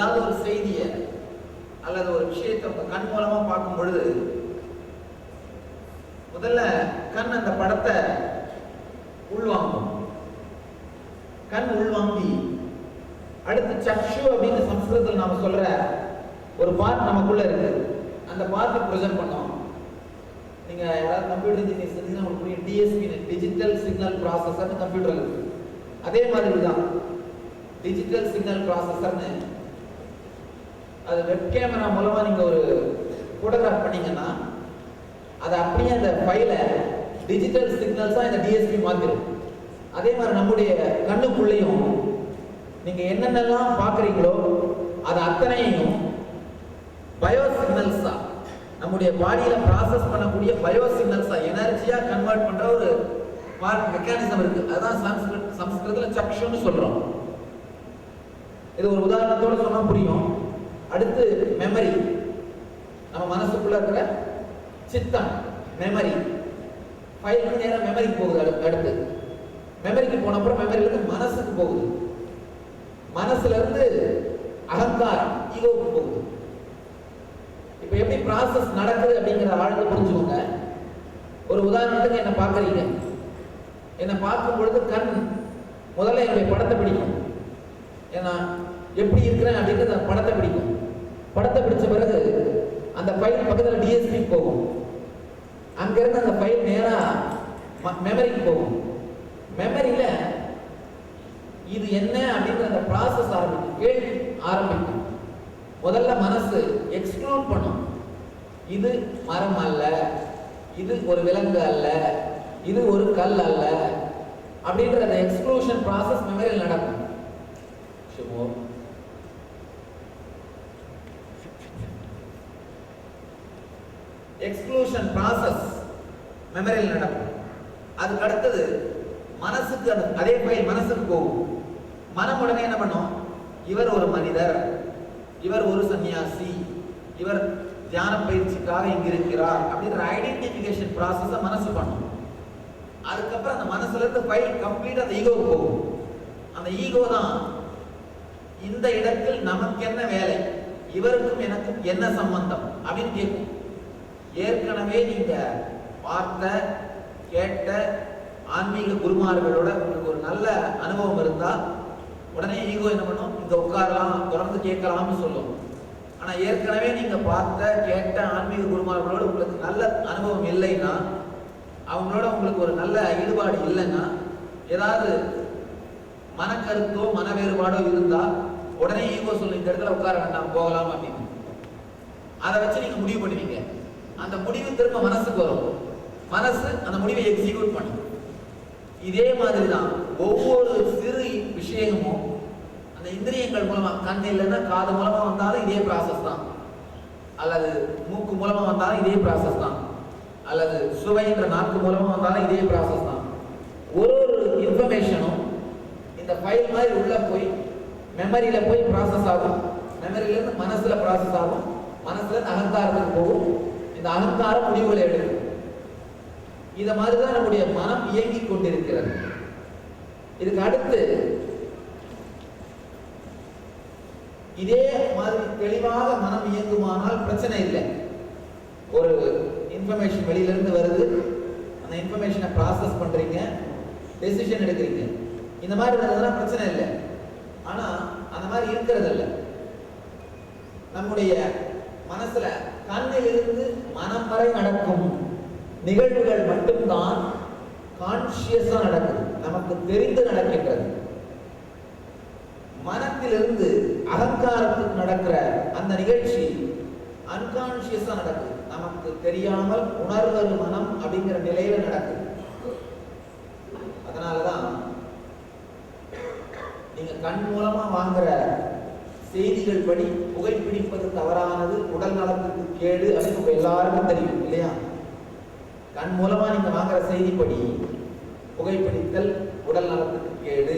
ஏதாவது ஒரு செய்தியை அல்லது ஒரு விஷயத்தை உங்க கண் மூலமா பார்க்கும் பொழுது முதல்ல கண் அந்த படத்தை உள்வாங்கும். கண் உள்வாங்கி அடுத்து சக்ஷு அப்படின்னு சம்ஸ்கிருதத்தில் நாம சொல்ற ஒரு பார்ட் நமக்குள்ள இருக்கு. அந்த பார்ட்டை ப்ரெசென்ட் பண்ணோம். நீங்க யாராவது கம்ப்யூட்டர் இன்ஜினியர் செஞ்சீங்கன்னா உங்களுக்கு புரியும். டிஎஸ்பி டிஜிட்டல் சிக்னல் ப்ராசஸர்னு கம்ப்யூட்டர் இருக்கு. அதே மாதிரி தான் டிஜிட்டல் சிக்னல் ப்ராசஸர்னு. அது வெப் கேமரா மூலமா நீங்க ஒரு போட்டோகிராஃப் பண்ணீங்கன்னா அது அப்படியே அந்த ஃபைலை டிஜிட்டல் சிக்னல்ஸா இந்த டிஎஸ்பி மாத்திரும். அதே மாதிரி நம்முடைய கண்ணுக்குள்ளேயும் நீங்க என்னென்னலாம் பார்க்குறீங்களோ அது அத்தனையும் பயோ சிக்னல்ஸா நம்முடைய பாடியில ப்ராசஸ் பண்ணக்கூடிய பயோ சிக்னல்ஸா எனர்ஜியா கன்வெர்ட் பண்ற ஒரு மெக்கானிசம் இருக்கு. அதுதான் சம்ஸ்கிருதத்துல சக்ஷுன்னு சொல்றோம். இது ஒரு உதாரணத்தோட சொன்னா புரியும். அடுத்து மெமரி, நம்ம மனசுக்குள்ள இருக்கிற சித்தம், மெமரி ஃபைல் நேரம் மெமரிக்கு போகுது. அடுத்து மெமரிக்கு போன அப்புறம் மெமரியில இருந்து மனசுக்கு போகுது. மனசுல இருந்து அகங்காரம் ஈகோவுக்கு போகுது. இப்ப எப்படி ப்ராசஸ் நடக்குது அப்படிங்கிற ஆழ்ந்து புரிஞ்சுக்கோங்க. ஒரு உதாரணத்துக்கு என்ன பார்க்குறீங்க. என்னை பார்க்கும் பொழுது கண் முதல்ல என்னுடைய படத்தை பிடிக்கும். ஏன்னா எப்படி இருக்கிறேன் அப்படிங்கிறது அந்த படத்தை பிடிக்கும். படத்தை பிடிச்ச பிறகு அந்த ஃபைல் பக்கத்தில் டிஎஸ்பி போகும். அங்கிருந்து அந்த ஃபைல் நேரா மெமரிக்கு போகும். மெமரியில இது என்ன அப்படிங்கிற அந்த ப்ராசஸ் ஆரம்பிக்கும், கேள்வி ஆரம்பிக்கும். முதல்ல மனசு எக்ஸ்க்ளூட் பண்ணும். இது மரம் அல்ல, இது ஒரு விலங்கு அல்ல, இது ஒரு கல் அல்ல அப்படின்ற அந்த எக்ஸ்க்ளூஷன் ப்ராசஸ் மெமரியில் நடக்கும். எக்ஸ்க்ளூஷன் ப்ராசஸ் மெமரியில் நடக்கும். அதுக்கு அடுத்தது மனசுக்கு அதே ஃபைல் மனசுக்கு போகும். மனம் உடனே என்ன பண்ணும், இவர் ஒரு மனிதர், இவர் ஒரு சன்னியாசி, இவர் தியான பயிற்சிக்காக இங்க இருக்கிறார் அப்படின்ற ஐடென்டிஃபிகேஷன் ப்ராசஸை மனசு பண்ணும். அதுக்கப்புறம் அந்த மனசுல இருந்து ஃபைல் கம்ப்ளீட் அந்த ஈகோவுக்கு போகும். அந்த ஈகோ தான் இந்த இடத்தில் நமக்கு என்ன வேலை, இவருக்கும் எனக்கும் என்ன சம்பந்தம் அப்படின்னு கேட்கும். ஏற்கனவே நீங்க பார்த்த கேட்ட ஆன்மீக குருமார்களோட உங்களுக்கு ஒரு நல்ல அனுபவம் இருந்தா உடனே ஈகோ என்ன பண்ணும், இங்க உட்காரலாம், தொடர்ந்து கேட்கலாம்னு சொல்லும். ஆனா ஏற்கனவே நீங்க பார்த்த கேட்ட ஆன்மீக குருமார்களோட உங்களுக்கு நல்ல அனுபவம் இல்லைன்னா, அவங்களோட உங்களுக்கு ஒரு நல்ல ஈடுபாடு இல்லைன்னா, ஏதாவது மனக்கருத்தோ மன வேறுபாடோ இருந்தா உடனே ஈகோ சொல்லும், இந்த இடத்துல உட்கார வேண்டாம், போகலாம் அப்படின்னு. அதை வச்சு நீங்க முடிவு பண்ணுவீங்க. அந்த முடிவு திரும்ப மனசுக்கு வரும். மனசு அந்த முடிவை எக்ஸிக்யூட் பண்ணும். இதே மாதிரி தான் ஒவ்வொரு சிறு விஷயமும் அந்த இந்திரியங்கள் மூலமா, கண் இல்லைன்னா காது மூலமா வந்தாலும் இதே ப்ராசஸ் தான், அல்லது மூக்கு மூலமா வந்தாலும் இதே ப்ராசஸ் தான், அல்லது சுவைன்ற நாக்கு மூலமா வந்தாலும் இதே ப்ராசஸ் தான். ஒரு இன்ஃபர்மேஷனும் இந்த ஃபைல் மாதிரி உள்ள போய் மெமரியில போய் ப்ராசஸ் ஆகும். மெமரியில இருந்து மனசுல ப்ராசஸ் ஆகும். மனசுல இருந்து அகங்காரத்துக்கு போகும். இந்த அகங்காரம் முடிவுகளை எடுக்கும். இத மாதிரிதான் நம்முடைய மனம் இயங்கிக் கொண்டிருக்கிறது. இதுக்கு அடுத்து இதே மாதிரி தெளிவாக மனம் இயங்குமானால் பிரச்சனை இல்லை. ஒரு இன்ஃபர்மேஷன் வெளியில இருந்து வருது, அந்த இன்ஃபர்மேஷனை ப்ராசஸ் பண்றீங்க, டெசிஷன் எடுக்கிறீங்க, இந்த மாதிரி இருந்ததுன்னா பிரச்சனை இல்லை. ஆனா அந்த மாதிரி இருக்கிறது இல்லை. நம்முடைய மனசுல கண்ணிலிருந்து மனம் வரை நடக்கும் நிகழ்வுகள் மட்டும்தான் கான்சியஸா நடக்குது, நமக்கு தெரிந்து நடக்கின்றது. மனத்திலிருந்து அகங்காரத்துக்கு நடக்கிற அந்த நிகழ்ச்சி அன்கான்சியஸா நடக்குது, நமக்கு தெரியாமல் உணர்வது மனம் அப்படிங்கிற நிலையில நடக்குது. அதனாலதான் நீங்க கண் மூலமா வாங்குற செய்திகள் படி புகைப்பிடிப்பது தவறானது, உடல் நலத்துக்கு கேடு அப்படின்னு எல்லாருக்கும் தெரியும் இல்லையா? கண் மூலமா நீங்க வாங்குற செய்திப்படி புகைப்பிடித்தல் உடல் நலத்துக்கு கேடு,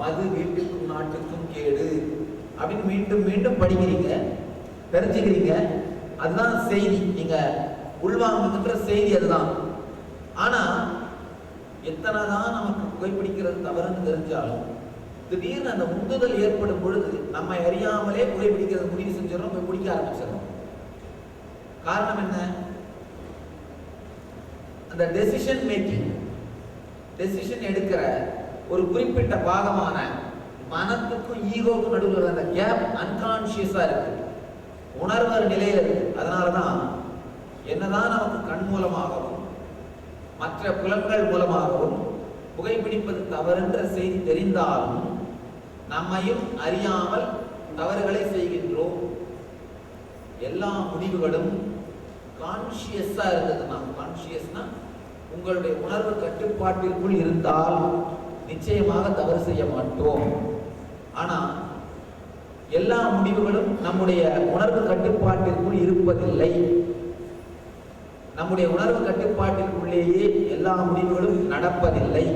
மது வீட்டுக்கும் நாட்டுக்கும் கேடு அப்படின்னு மீண்டும் மீண்டும் படிக்கிறீங்க, தெரிஞ்சுக்கிறீங்க. அதுதான் செய்தி, நீங்க உள்வாங்குகின்ற செய்தி அதுதான். ஆனா எத்தனைதான் நமக்கு புகைப்பிடிக்கிறது தவறுன்னு தெரிஞ்சாலும் திடீர்னு அந்த உந்துதல் ஏற்படும் பொழுது நம்ம அறியாமலே புகைப்பிடிக்கிறது முடிவு செஞ்சிடறோம், போய் பிடிக்க ஆரம்பிச்சிடறோம். காரணம் என்ன? அந்த டெசிஷன் மேக்கிங், டெசிஷன் எடுக்கிற ஒரு குறிப்பிட்ட பாகமான மனத்துக்கும் ஈகோக்கும் நடுவில் அந்த கேப் அன்கான்சியஸா இருக்கு, உணர்வர் நிலையில இருக்கு. அதனாலதான் என்னதான் நமக்கு கண் மூலமாகவும் மற்ற புலன்கள் மூலமாகவும் புகைப்பிடிப்பது தவறென்ற செய்தி தெரிந்தாலும் நம்மையும் அறியாமல் தவறுகளை செய்கின்றோம். எல்லா முடிவுகளும் கான்சியஸா இருந்ததுன்னா, கான்சியஸ்னா உங்களுடைய உணர்வு கட்டுப்பாட்டிற்குள் இருந்தால் நிச்சயமாக தவறு செய்ய மாட்டோம். ஆனா எல்லா முடிவுகளும் நம்முடைய உணர்வு கட்டுப்பாட்டிற்குள் இருப்பதில்லை. நம்முடைய உணர்வு கட்டுப்பாட்டிற்குள்ளேயே எல்லா முடிவுகளும் நடப்பதில்லை.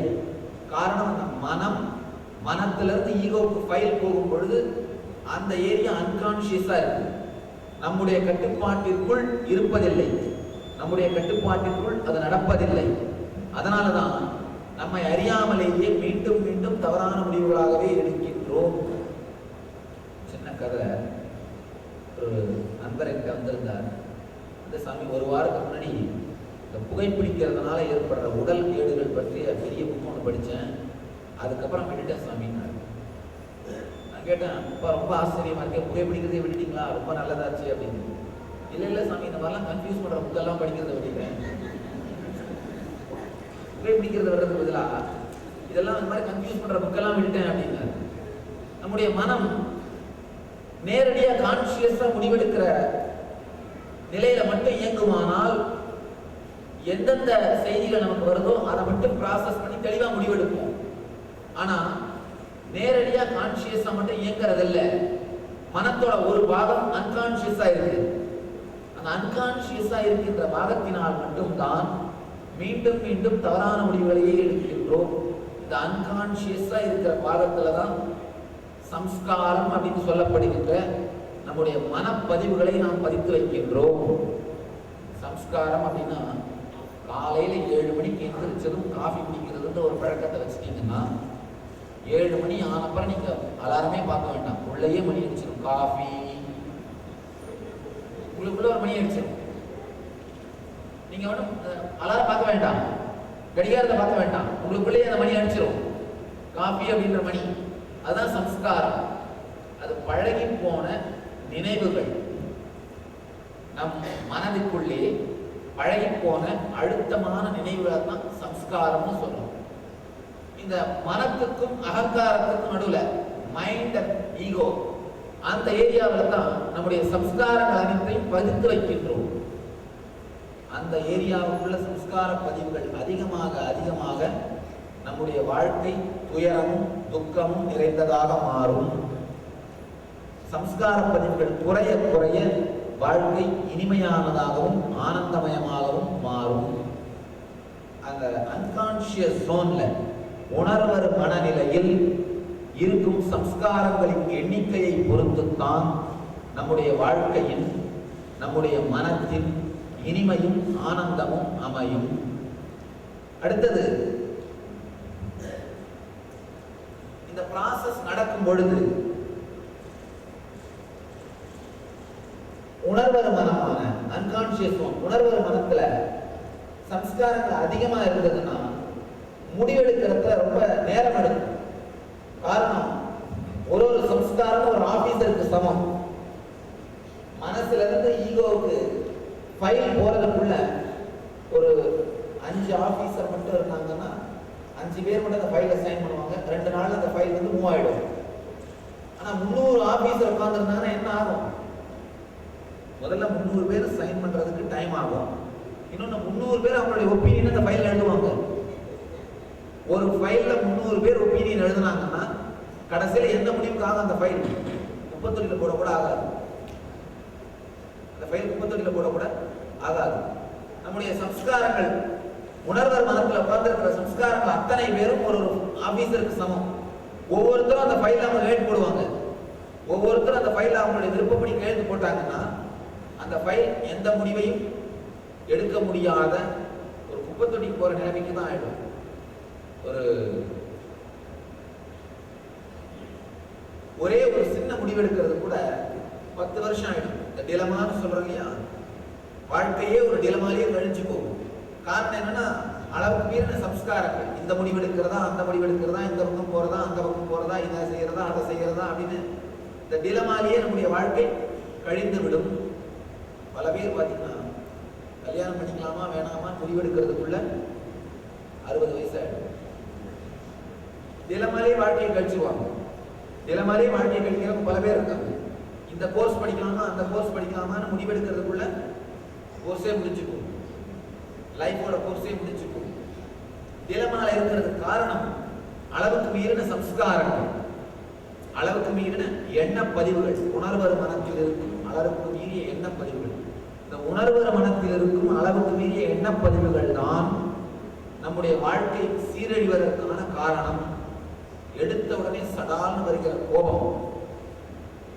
காரணம், மனம், மனத்திலிருந்து ஈகோக்கு ஃபைல் போகும் பொழுது அந்த ஏரியா அன்கான்சியஸா இருக்கு, நம்முடைய கட்டுப்பாட்டிற்குள் இருப்பதில்லை, நம்முடைய கட்டுப்பாட்டிற்குள் அது நடப்பதில்லை. அதனாலதான் நம்மை அறியாமலேயே மீண்டும் மீண்டும் தவறான முடிவுகளாகவே எடுக்கின்றோம். சின்ன கதை, ஒரு நண்பர் என்கிட்ட வந்திருந்தார். அந்த சாமி ஒரு வாரத்துக்கு முன்னாடி இந்த புகைப்பிடிக்கிறதுனால ஏற்படுற உடல் கேடுகள் பற்றிய பெரிய புக் ஒன்று படித்தேன். அதுக்கப்புறம் விட்டுட்டேன் சாமின்னாரு. நான் கேட்டேன், இப்போ ரொம்ப ஆச்சரியமா இருக்கேன், புகைப்பிடிக்கிறதே விட்டுட்டீங்களா, ரொம்ப நல்லதாச்சு அப்படின்னு. இல்லை இல்லை சாமி, இந்த மாதிரிலாம் கன்ஃபியூஸ் பண்ணுற புக்கெல்லாம் படிக்கிறத விட்டுட்டேன். புகைப்பிடிக்கிறத வர்றதுக்கு பதிலாக இதெல்லாம் இந்த மாதிரி கன்ஃபியூஸ் பண்ணுற புக்கெல்லாம் விட்டுட்டேன் அப்படின்னாரு. நம்முடைய மனம் நேரடியாக கான்சியஸாக முடிவெடுக்கிற நிலையில மட்டும் இயங்குமானால் எந்தெந்த செய்திகள் நமக்கு வருதோ அதை மட்டும் ப்ராசஸ் பண்ணி தெளிவா முடிவெடுப்போம். ஆனா நேரடியா கான்சியஸா மட்டும் இயங்குறதில்ல. மனத்தோட ஒரு பாகம் அன்கான்சியஸா இருக்கு. அந்த அன்கான்சியஸா இருக்கின்ற பாகத்தினால் மட்டும்தான் மீண்டும் மீண்டும் தவறான முடிவுகளையே எடுக்கின்றோம். இந்த அன்கான்சியஸா இருக்கிற பாகத்துலதான் சம்ஸ்காரம் அப்படின்னு சொல்லப்படுகின்ற நம்முடைய மனப்பதிவுகளை நாம் பதித்து வைக்கின்றோம். சம்ஸ்காரம் அப்படின்னா காலையில 7 மணிக்கு எந்திரிச்சதும் காஃபி குடிக்கிறதுன்ற ஒரு பழக்கத்தை வச்சுட்டீங்கன்னா 7 மணி ஆனப்பறம் நீங்க அலாரமே பார்க்க வேண்டாம், உள்ளேயே மணி அடிச்சிடும். காஃபி உங்களுக்குள்ள ஒரு மணி அடிச்சிடும். நீங்க ஒன்றும் அலாரம் பார்க்க வேண்டாம், கடிகாரத்தை பார்க்க வேண்டாம், உங்களுக்குள்ளேயே அந்த மணி அடிச்சிடும். காஃபி அப்படின்ற மணி, அதுதான் சம்ஸ்காரம். அது பழகி போன நினைவுகள், நம் மனதுக்குள்ளே பழகி போன அழுத்தமான நினைவுகளை தான் சம்ஸ்காரம்னு சொல்றோம். இந்த மனத்துக்கும் அகங்காரத்துக்கும் நடுவுல மைண்ட் அண்ட் ஈகோ, அந்த ஏரியாவில் தான் நம்முடைய சம்ஸ்காரங்கள் அனைத்தையும் பதித்து வைக்கின்றோம். அந்த ஏரியாவுக்குள்ள சம்ஸ்கார பதிவுகள் அதிகமாக அதிகமாக நம்முடைய வாழ்க்கை துயரமும் துக்கமும் நிறைந்ததாக மாறும். சம்ஸ்கார பதிவுகள் குறைய குறைய வாழ்க்கை இனிமையானதாகவும் ஆனந்தமயமாகவும் மாறும். அந்த அன்கான்சியஸ் ஜோன்ல உணர்வர் மனநிலையில் இருக்கும் சம்ஸ்காரங்களின் எண்ணிக்கையை பொறுத்துத்தான் நம்முடைய வாழ்க்கையின், நம்முடைய மனத்தின் இனிமையும் ஆனந்தமும் அமையும். அடுத்தது, இந்த ப்ராசஸ் நடக்கும் பொழுது உணர்வர் மனமான அன்கான்சியஸ் உணர்வர் மனத்துல சம்ஸ்காரங்கள் அதிகமா இருந்ததுன்னா முடிவெடுக்கிறதுல ரொம்ப நேரம் எடுக்கும். காரணம், ஒரு ஒரு சம்ஸ்காரமும் ஒரு ஆபீசருக்கு சமம். மனசுல இருந்து ஈகோவுக்கு ஃபைல் போறதுக்குள்ள ஒரு 5 ஆபீசர் மட்டும் இருந்தாங்கன்னா 5 பேர் மட்டும் அந்த ஃபைலை சைன் பண்ணுவாங்க. 2 நாள்ல அந்த ஃபைல் வந்து மூவ் ஆயிடும். ஆனா 300 ஆபீசர் உட்கார்ந்துருந்தாங்கன்னா என்ன ஆகும்? முதல்ல 300 பேர் சைன் பண்றதுக்கு டைம் ஆகும். இன்னொன்னு 300 பேர் அவங்களுடைய ஒப்பீனியன் அந்த ஃபைல்ல எழுதுவாங்க. ஒரு ஃபைல்ல 300 பேர் ஒப்பீனியன் எழுதுனாங்கன்னா கடைசியில எந்த முடிவுக்காக அந்த ஃபைல் குப்பத்தொட்டில போட கூட ஆகாது. அந்த ஃபைல் குப்பத்தொட்டில போட கூட ஆகாது. நம்முடைய சம்ஸ்காரங்கள், உணர்வர் மனத்துல உட்கார்ந்திருக்கிற சம்ஸ்காரங்கள் அத்தனை பேரும் ஒரு ஆபீசருக்கு சமம். ஒவ்வொருத்தரும் அந்த ஃபைல்ல அவங்க எழுதி போடுவாங்க. ஒவ்வொருத்தரும் அந்த ஃபைல்ல அவங்களுடைய விருப்பப்படி கையெழுத்து போட்டாங்கன்னா அந்த ஃபைல் எந்த முடிவையும் எடுக்க முடியாத ஒரு குப்பத்தொட்டிக்கு போற நிலைமைக்கு தான் ஆயிடும். ஒரு ஒரே ஒரு சின்ன முடிவெடுக்கிறது கூட 10 வருஷம் ஆயிடும். இந்த டிலமான்னு சொல்றோம் இல்லையா, வாழ்க்கையே ஒரு டிலமாலேயே கழிஞ்சு போகும். காரணம் என்னன்னா, அளவுக்கு மீறின சம்ஸ்காரங்கள். இந்த முடிவெடுக்கிறதா, அந்த முடிவெடுக்கிறதா, இந்த பக்கம் போறதா, அந்த பக்கம் போறதா, இதை செய்யறதா, அதை செய்யறதா அப்படின்னு இந்த டிலமாலேயே நம்முடைய வாழ்க்கை கழிந்து விடும். பல பேர் பார்த்தீங்கன்னா கல்யாணம் பண்ணிக்கலாமா வேணாமா முடிவெடுக்கிறதுக்குள்ள 60 வயசு ஆயிடும். டிலமாலேயே வாழ்க்கையை கழிச்சுவாங்க. டிலமாலேயே வாழ்க்கையை கழிக்கிறவங்க பல பேர் இருக்காங்க. இந்த கோர்ஸ் படிக்கலாமா அந்த கோர்ஸ் படிக்கலாமான்னு முடிவெடுக்கிறதுக்குள்ள கோர்ஸே முடிச்சுக்கும், லைஃபோட கோர்ஸே முடிச்சுக்கும். டிலமால இருக்கிறதுக்கு காரணம் அளவுக்கு மீறின சம்ஸ்காரங்கள், அளவுக்கு மீறின எண்ண பதிவுகள். உணர்வரு மனத்தில் இருக்கும் அளவுக்கு மீறிய எண்ண பதிவுகள். இந்த உணர்வரு மனத்தில் இருக்கும் அளவுக்கு மீறிய எண்ண பதிவுகள் தான் நம்முடைய வாழ்க்கை சீரழிவதற்கான காரணம். எடுத்த உடனே சடால்னு வருகிற கோபம்,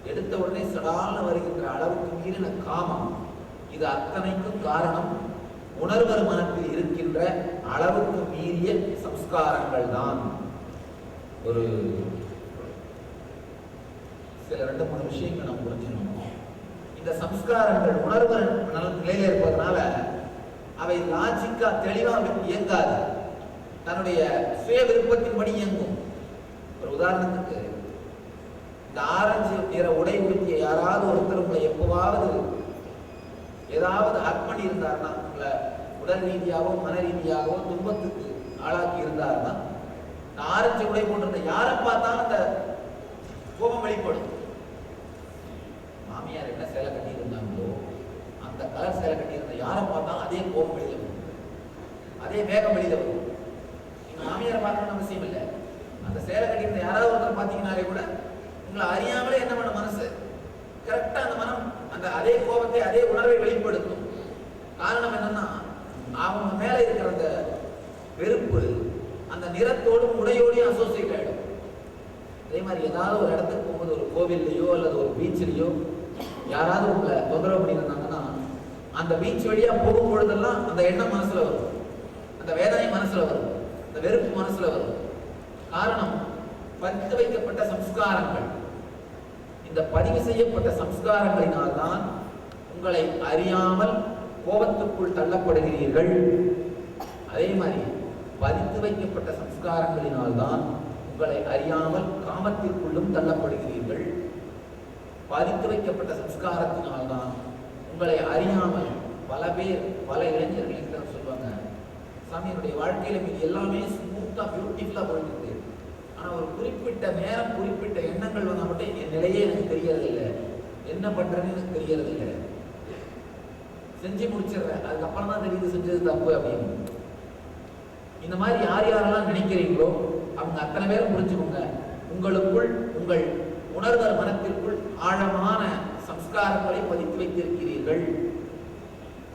எடுத்த உடனே சடால்னு வருகின்ற அளவுக்கு மீறின காமம், இது அத்தனைக்கும் காரணம் உணர்வரு மனத்தில் இருக்கின்ற அளவுக்கு மீறிய சம்ஸ்காரங்கள் தான். ஒரு சில 2-3 விஷயங்கள் நம்ம புரிஞ்சுக்கணும். இந்த சம்ஸ்காரங்கள் உணர்வு நிலையில இருப்பதனால அவை லாஜிக்கா தெளிவா இயங்காது, தன்னுடைய சுய விருப்பத்தின்படி இயங்கும். ஒரு உதாரணத்துக்கு, இந்த ஆரஞ்சு நிற உடை உடுத்திய யாராவது ஒருத்தர் உங்களை எப்பவாவது ஏதாவது ஹக் பண்ணி இருந்தாருன்னா, உங்களை உடல் ரீதியாகவோ மன ரீதியாகவோ துன்பத்துக்கு ஆளாக்கி இருந்தாருன்னா, இந்த ஆரஞ்சு உடை போட்டிருந்த யாரை பார்த்தாலும் அந்த கோபம் வெளிப்படும். மாமியார் என்ன சேலை கட்டி இருந்தாங்களோ அந்த கலர் சேலை கட்டி இருந்த யாரை பார்த்தாலும் அதே கோபம் வெளியில வரும், அதே வேகம் வெளியில வரும். நீங்க மாமியாரை பார்க்கணும்னு அவசியம் இல்லை, அந்த சேலை கட்டி இருந்த யாராவது ஒருத்தர் பார்த்தீங்கன்னாலே கூட உங்களை அறியாமலே என்ன பண்ண மனசு கரெக்டா அந்த மனம் அந்த அதே கோபத்தை அதே உணர்வை வெளிப்படுத்தும். காரணம் என்னன்னா, அவங்க மேல இருக்கிற அந்த வெறுப்பு அந்த நிறத்தோடும் உடையோடையும் அசோசியேட் ஆயிடும். அதே மாதிரி ஏதாவது ஒரு இடத்துக்கு போகும்போது, ஒரு கோவில்லையோ அல்லது ஒரு பீச்சிலையோ யாராவது உங்களை தொந்தரவு பண்ணியிருந்தாங்கன்னா, அந்த பீச் வழியா போகும் பொழுதெல்லாம் அந்த எண்ணம் மனசுல வரும், அந்த வேதனை மனசுல வரும், அந்த வெறுப்பு மனசுல வரும். காரணம் பதித்து வைக்கப்பட்ட சம்ஸ்காரங்கள். இந்த பதிவு செய்யப்பட்ட சம்ஸ்காரங்களினால்தான் உங்களை அறியாமல் கோபத்துக்குள் தள்ளப்படுகிறீர்கள். அதே மாதிரி பதித்து வைக்கப்பட்ட சம்ஸ்காரங்களினால்தான் உங்களை அறியாமல் காமத்திற்குள்ளும் தள்ளப்படுகிறீர்கள். பதித்து வைக்கப்பட்ட சம்ஸ்காரத்தினால்தான் உங்களை அறியாமல் பல பேர், பல இளைஞர்கள் சொல்லுவாங்க, சாமி என்னுடைய வாழ்க்கையில இது எல்லாமே ஸ்மூத்தா பியூட்டிஃபுல்லா போயிட்டு இருக்கு, ஆனா ஒரு குறிப்பிட்ட நேரம் குறிப்பிட்ட எண்ணங்கள் வந்தா மட்டும் என் நிலையே எனக்கு தெரியறதில்லை, என்ன பண்றேன்னு எனக்கு தெரியறதில்லை, செஞ்சு முடிச்சிடுறேன், அதுக்கப்புறம் தான் தெரியுது செஞ்சது தப்பு அப்படின்னு. இந்த மாதிரி யார் யாரெல்லாம் நினைக்கிறீங்களோ அவங்க அத்தனை பேரும் புரிஞ்சுக்கோங்க, உங்களுக்குள் உங்கள் உணர்வர் மனத்திற்குள் ஆழமான சம்ஸ்காரங்களை பதித்து வைத்திருக்கிறீர்கள்.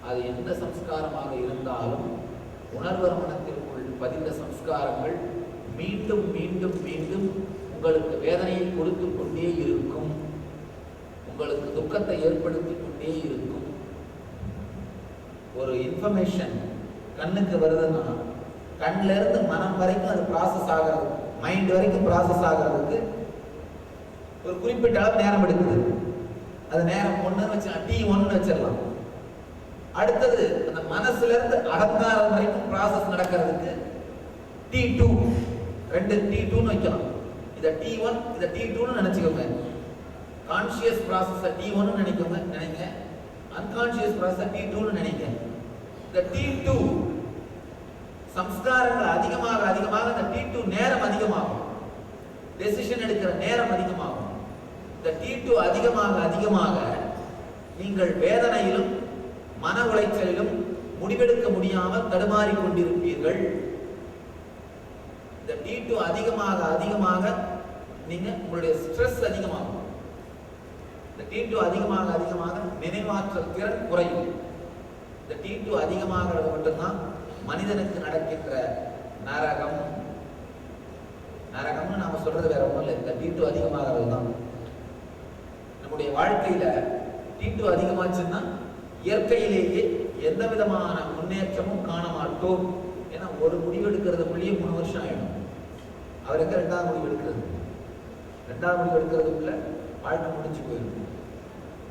அது எந்த சம்ஸ்காரமாக இருந்தாலும் உணர்வர் மனத்திற்குள் பதிந்த சம்ஸ்காரங்கள் மீண்டும் மீண்டும் மீண்டும் உங்களுக்கு வேதனையை கொடுத்து கொண்டே இருக்கும், உங்களுக்கு துக்கத்தை ஏற்படுத்தி கொண்டே இருக்கும். ஒரு இன்ஃபர்மேஷன் கண்ணுக்கு வருதுன்னா, கண்ணில இருந்து மனம் வரைக்கும் அது ப்ராசஸ் ஆகிறது, மைண்ட் வரைக்கும் ப்ராசஸ் ஆகிறதுக்கு ஒரு குறிப்பிட்ட அளவு நேரம் எடுக்குது. அது நேரம் 1 வச்சு T1 வச்சிடலாம். அடுத்தது அந்த மனசுல இருந்து அகங்காரம் வரைக்கும் ப்ராசஸ் நடக்கிறதுக்கு T2, 2 T2ன்னு வைக்கலாம். இதை T1 இதை T2ன்னு நினைச்சுக்கோங்க. கான்சியஸ் ப்ராசஸை T1ன்னு நினைங்க, அன்கான்சியஸ் ப்ராசஸை T2ன்னு நினைங்க. இந்த T2 சம்ஸ்காரங்கள் அதிகமாக அதிகமாக இந்த T2 நேரம் அதிகமாகும், டெசிஷன் எடுக்கிற நேரம் அதிகமாகும். இந்த T2 அதிகமாக அதிகமாக நீங்கள் வேதனையிலும் மன உளைச்சலிலும் முடிவெடுக்க முடியாமல் தடுமாறி கொண்டிருப்பீர்கள். இந்த T2 அதிகமாக அதிகமாக நீங்க உங்களுடைய ஸ்ட்ரெஸ் அதிகமாகும். இந்த T2 அதிகமாக அதிகமாக நினைவாற்றல் திறன் குறையும். இந்த T2 அதிகமாகிறது மட்டும்தான் மனிதனுக்கு நடக்கின்ற நரகம். நரகம்னு நாம சொல்றது வேற ஒன்றும் இல்லை, இந்த T2 அதிகமாகிறது தான். நம்முடைய வாழ்க்கையில T2 அதிகமாச்சுன்னா இயற்கையிலேயே எந்த விதமான முன்னேற்றமும் காண மாட்டோம். ஏன்னா ஒரு முடிவு எடுக்கிறதுக்குள்ளேயே 3 வருஷம் ஆயிடும். அவருக்கு 2வது முடிவு எடுக்கிறது ரெண்டாவது முடிவு எடுக்கிறதுக்குள்ள வாழ்க்கை முடிஞ்சு போயிடும்.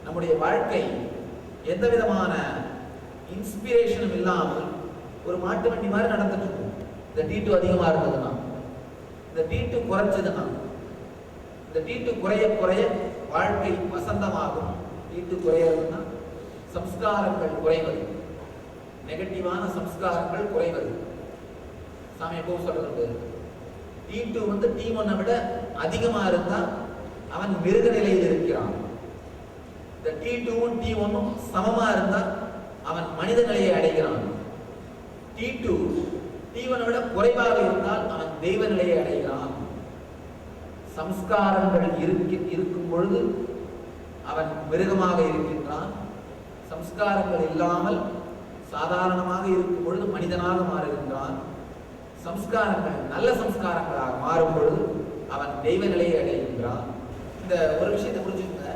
நம்முடைய வாழ்க்கை எந்த விதமான இன்ஸ்பிரேஷனும் இல்லாமல் ஒரு மாட்டு வண்டி மாதிரி நடந்துட்டு இருக்கும். இந்த T2 அதிகமா இருந்ததுன்னா, இந்த T2 குறைஞ்சதுன்னா, இந்த T2 குறைய குறைய வாழ்க்கை வசந்தமாகும். T2 குறையறதுன்னா சம்ஸ்காரங்கள் குறைவது, நெகட்டிவான சம்ஸ்காரங்கள் குறைவது. சாமி எப்போ சொல்றது, T2 வந்து T1 விட அதிகமா இருந்தா அவன் மிருக நிலையில் இருக்கிறான். இந்த T2வும் T1ம் சமமா இருந்தா அவன் மனித நிலையை அடைகிறான். T2 T1 விட குறைவாக இருந்தால் அவன் தெய்வ நிலையை அடைகிறான். சம்ஸ்காரங்கள் இருக்கும் பொழுது அவன் மிருகமாக இருக்கின்றான். சம்ஸ்காரங்கள் இல்லாமல் சாதாரணமாக இருக்கும் பொழுது மனிதனாக மாறுகின்றான். சம்ஸ்காரங்கள் நல்ல சம்ஸ்காரங்களாக மாறும் பொழுது அவன் தெய்வ நிலையை அடைகின்றான். இந்த ஒரு விஷயத்தை புரிஞ்சுக்கங்க.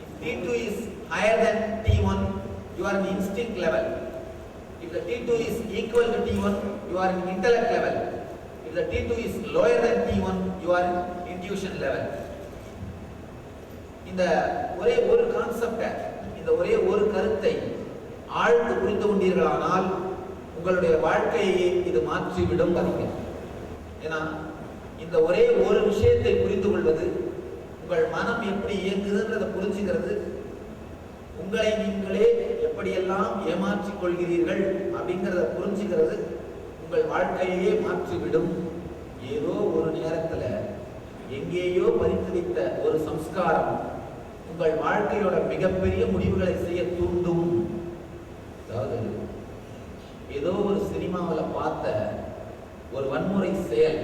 If T2 is higher than T1, you are in instinct level. If the T2 is equal to T1, you are in intellect level. If the T2 is lower than T1, you are in intuition level. இந்த ஒரே ஒரு கான்செப்டை, இந்த ஒரே ஒரு கருத்தை ஆழ்ந்து புரிந்து கொண்டீர்களானால் உங்களுடைய வாழ்க்கையை இது மாற்றிவிடும். ஏன்னா இந்த ஒரே ஒரு விஷயத்தை புரிந்து கொள்வது, உங்கள் மனம் எப்படி இயங்குதுன்றதை புரிஞ்சுக்கிறது, உங்களை நீங்களே எப்படியெல்லாம் ஏமாற்றிக் கொள்கிறீர்கள் அப்படிங்கிறத புரிஞ்சுக்கிறது உங்கள் வாழ்க்கையே மாற்றிவிடும். ஏதோ ஒரு நேரத்துல எங்கேயோ பதித்து வைத்த ஒரு சம்ஸ்காரம் உங்கள் வாழ்க்கையோட மிகப்பெரிய முடிவுகளை செய்ய தூண்டும். அதாவது ஏதோ ஒரு சினிமாவில் பார்த்த ஒரு வன்முறை செயல்,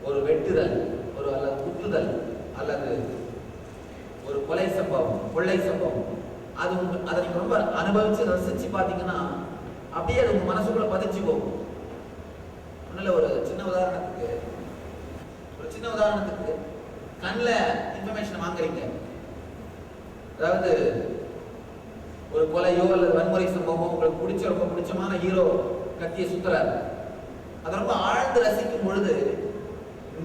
ஒரு வெட்டுதல், ஒரு அல்லது குத்துதல் அல்லது ஒரு கொலை சம்பவம், கொள்ளை சம்பவம், அதை நீங்க ரொம்ப அனுபவிச்சு ரசிச்சு பார்த்தீங்கன்னா அப்படியே அது உங்க மனசுக்குள்ள பதிச்சு போகும். ஒன்னும் ஒரு சின்ன உதாரணத்துக்கு கண்ணில் இன்ஃபர்மேஷன் வாங்குறீங்க. அதாவது ஒரு கொலையோ அல்லது வன்முறை சம்பவமோ உங்களுக்கு ரொம்ப பிடிச்சமான ஹீரோ கத்தியை சுத்துறாரு. அதை ரொம்ப ஆழ்ந்து ரசிக்கும் பொழுது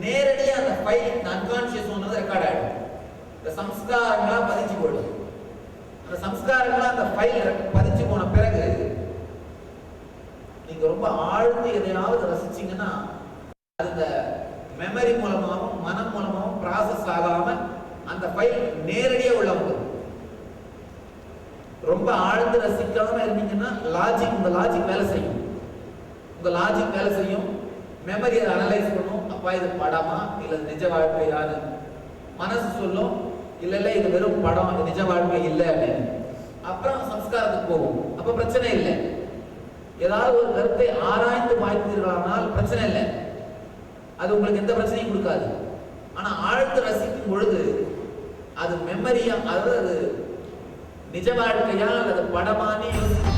நேரடியாக அந்த ஃபைல் அன்கான்சியஸ் ஒன்று ரெக்கார்ட் ஆகிடும். இந்த சம்ஸ்காரங்களா பதிச்சு போயிடும். அந்த சம்ஸ்காரங்களா அந்த ஃபைல் பதிச்சு போன பிறகு நீங்க ரொம்ப ஆழ்ந்து எதையாவது ரசிச்சீங்கன்னா அது இந்த மெமரி மூலமாகவும் மனம் மூலமாகவும் ப்ராசஸ் ஆகாம அந்த ஃபைல் நேரடியாக உள்ள வந்துடும். ரொம்ப ஆழ்ந்து ரசிக்காம இருந்தீங்கன்னா உங்க லாஜிக் வேலை செய்யும். உங்க லாஜிக் வேலை செய்யும், மெமரி அதை அனலைஸ் பண்ணும். அப்பா இது படமா இல்ல நிஜ வாழ்க்கையான்னு மனசு சொல்லும். இல்ல இது வெறும் படம், இது நிஜ வாழ்க்கை இல்லை அப்படின்னு. அப்புறம் சம்ஸ்காரத்துக்கு போகும். அப்ப பிரச்சனை இல்லை. ஏதாவது ஒரு கருத்தை ஆராய்ந்து பார்க்கிறீர்களானால் பிரச்சனை இல்லை, அது உங்களுக்கு எந்த பிரச்சனையும் கொடுக்காது. ஆனா ஆழ்ந்து ரசிக்கும் பொழுது அது மெமரியா, அதாவது அது நிஜ வாழ்க்கையா அல்லது படமானே யோசிச்சு